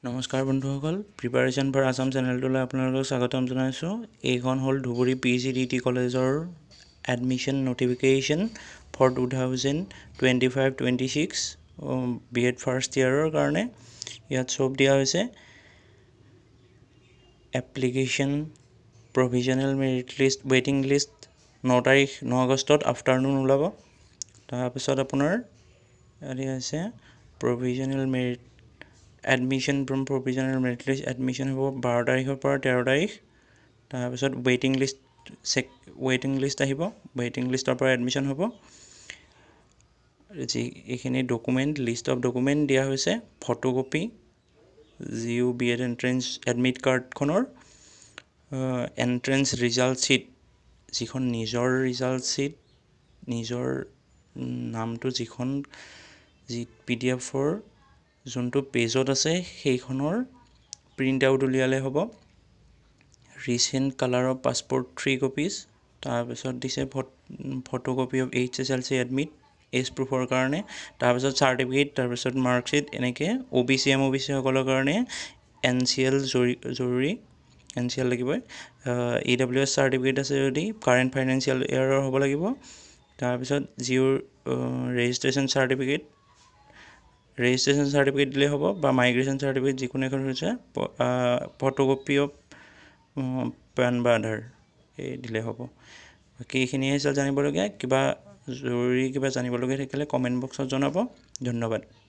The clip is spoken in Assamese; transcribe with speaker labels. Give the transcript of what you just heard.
Speaker 1: নমস্কাৰ বন্ধুসকল, প্ৰিপাৰেশ্যন ফৰ আছাম চেনেলটোলৈ আপোনালোকক স্বাগতম জনাইছোঁ। এইখন হ'ল ধুবুৰী PGDT কলেজৰ admission notification for 2025-26 BEd first ইয়াৰৰ কাৰণে। ইয়াত চব দিয়া হৈছে। এপ্লিকেশ্যন প্ৰভিজনেল মেৰিট লিষ্ট ৱেইটিং লিষ্ট 9 আগষ্টত আফটাৰনুন ওলাব। তাৰপিছত আপোনাৰ ইয়াত আছে provisional merit admission from provisional merit list admission হ'ব 12 তাৰিখৰ পৰা 13 তাৰিখ। তাৰপিছত ৱেইটিং লিষ্ট আহিব, ৱেইটিং লিষ্টৰ পৰা এডমিশ্যন হ'ব। এইখিনি ডকুমেণ্ট লিষ্ট অফ ডকুমেণ্ট দিয়া হৈছে। Photocopy GU BEd entrance admit কাৰ্ডখনৰ, এণ্ট্ৰেঞ্চ ৰিজাল্ট শ্বীট, যিখন নিজৰ ৰিজাল্ট শ্বীট, নিজৰ নামটো যিখন PDF-ৰ যোনটো পেজত আছে সেইখনৰ প্ৰিণ্ট আউট উলিয়ালে হ'ব। Recent colour of passport 3 copies. তাৰপিছত দিছে photocopy of HSLC admit as প্ৰুফৰ কাৰণে। তাৰপিছত চাৰ্টিফিকেট, তাৰপিছত মাৰ্কশ্বিট, এনেকৈ OBC MOBC সকলৰ কাৰণে NCL জৰুৰী, NCL লাগিবই। EWS চাৰ্টিফিকেট আছে যদি কাৰেণ্ট ফাইনেন্সিয়েল ইয়াৰৰ হ'ব লাগিব। তাৰপিছত জিঅ'ৰ ৰেজিষ্ট্ৰেশ্যন চাৰ্টিফিকেট দিলে হ'ব, বা মাইগ্ৰেশ্যন চাৰ্টিফিকেট যিকোনো এখন হৈছে। ফটোকপি অফ পেন বা আধাৰ এই দিলে হ'ব। বাকী এইখিনিয়ে আছিল জানিবলগীয়া। কিবা জৰুৰী কিবা জানিবলগীয়া থাকিলে কমেণ্ট বক্সত জনাব। ধন্যবাদ।